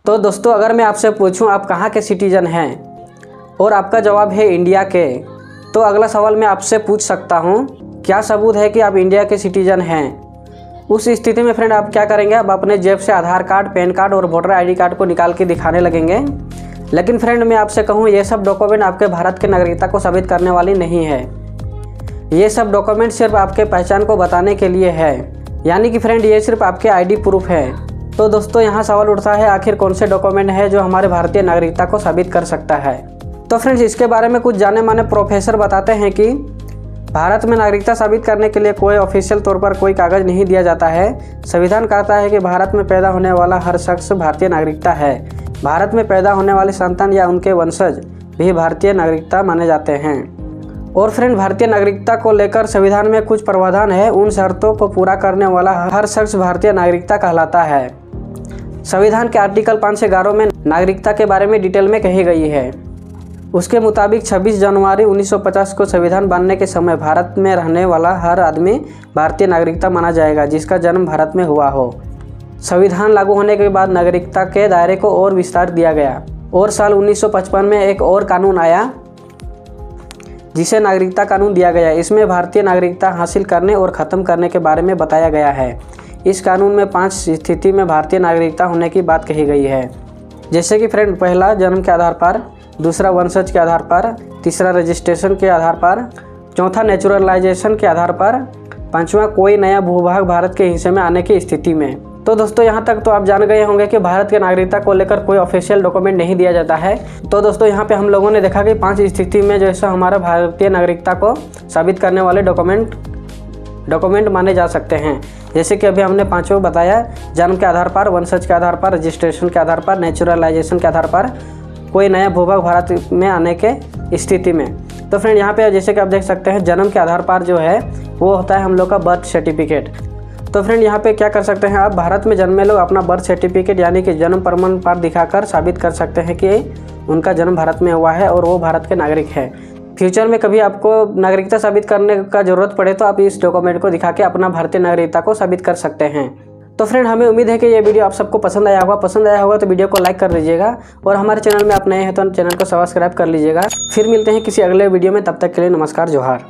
तो दोस्तों अगर मैं आपसे पूछूं आप कहाँ के सिटीजन हैं और आपका जवाब है इंडिया के, तो अगला सवाल मैं आपसे पूछ सकता हूं क्या सबूत है कि आप इंडिया के सिटीजन हैं। उस स्थिति में फ्रेंड आप क्या करेंगे, आप अपने जेब से आधार कार्ड, पैन कार्ड और वोटर आईडी कार्ड को निकाल के दिखाने लगेंगे। लेकिन फ्रेंड मैं आपसे कहूँ ये सब डॉक्यूमेंट आपके भारत की नागरिकता को साबित करने वाली नहीं है। ये सब डॉक्यूमेंट सिर्फ आपके पहचान को बताने के लिए है, यानी कि फ्रेंड ये सिर्फ आपके आईडी प्रूफ है। तो दोस्तों यहाँ सवाल उठता है आखिर कौन से डॉक्यूमेंट है जो हमारे भारतीय नागरिकता को साबित कर सकता है। तो फ्रेंड्स इसके बारे में कुछ जाने माने प्रोफेसर बताते हैं कि भारत में नागरिकता साबित करने के लिए कोई ऑफिशियल तौर पर कोई कागज़ नहीं दिया जाता है। संविधान कहता है कि भारत में पैदा होने वाला हर शख्स भारतीय नागरिकता है। भारत में पैदा होने वाले संतान या उनके वंशज भी भारतीय नागरिकता माने जाते हैं। और फ्रेंड भारतीय नागरिकता को लेकर संविधान में कुछ प्रावधान है, उन शर्तों को पूरा करने वाला हर शख्स भारतीय नागरिकता कहलाता है। संविधान के आर्टिकल 5 से 11 में नागरिकता के बारे में डिटेल में कही गई है। उसके मुताबिक 26 जनवरी 1950 को संविधान बनने के समय भारत में रहने वाला हर आदमी भारतीय नागरिकता माना जाएगा जिसका जन्म भारत में हुआ हो। संविधान लागू होने के बाद नागरिकता के दायरे को और विस्तार दिया गया और साल 1955 में एक और कानून आया जिसे नागरिकता कानून दिया गया। इसमें भारतीय नागरिकता हासिल करने और ख़त्म करने के बारे में बताया गया है। इस कानून में 5 स्थिति में भारतीय नागरिकता होने की बात कही गई है, जैसे कि फ्रेंड पहला जन्म के आधार पर, दूसरा वंशज के आधार पर, तीसरा रजिस्ट्रेशन के आधार पर, चौथा नेचुरलाइजेशन के आधार पर, पांचवा कोई नया भूभाग भारत के हिस्से में आने की स्थिति में। तो दोस्तों यहाँ तक तो आप जान गए होंगे कि भारत के नागरिकता को लेकर कोई ऑफिशियल डॉक्यूमेंट नहीं दिया जाता है। तो दोस्तों यहाँ पे हम लोगों ने देखा कि 5 स्थिति में जैसा हमारा भारतीय नागरिकता को साबित करने वाले डॉक्यूमेंट माने जा सकते हैं। जैसे कि अभी हमने 5 बताया, जन्म के आधार पर, वंशज के आधार पर, रजिस्ट्रेशन के आधार पर, नेचुरलाइजेशन के आधार पर, कोई नया भूभाग भारत में आने के स्थिति में। तो फ्रेंड यहाँ पे जैसे कि आप देख सकते हैं जन्म के आधार पर जो है वो होता है हम लोग का बर्थ सर्टिफिकेट। तो फ्रेंड यहाँ पे क्या कर सकते हैं आप, भारत में जन्मे लोग अपना बर्थ सर्टिफिकेट यानी कि जन्म प्रमाण पत्र दिखाकर साबित कर सकते हैं कि उनका जन्म भारत में हुआ है और वो भारत के नागरिक है। फ्यूचर में कभी आपको नागरिकता साबित करने का ज़रूरत पड़े तो आप इस डॉक्यूमेंट को दिखा के अपना भारतीय नागरिकता को साबित कर सकते हैं। तो फ्रेंड हमें उम्मीद है कि ये वीडियो आप सबको पसंद आया होगा तो वीडियो को लाइक कर दीजिएगा और हमारे चैनल में आप नए हैं तो चैनल को सब्सक्राइब कर लीजिएगा। फिर मिलते हैं किसी अगले वीडियो में, तब तक के लिए नमस्कार, जोहार।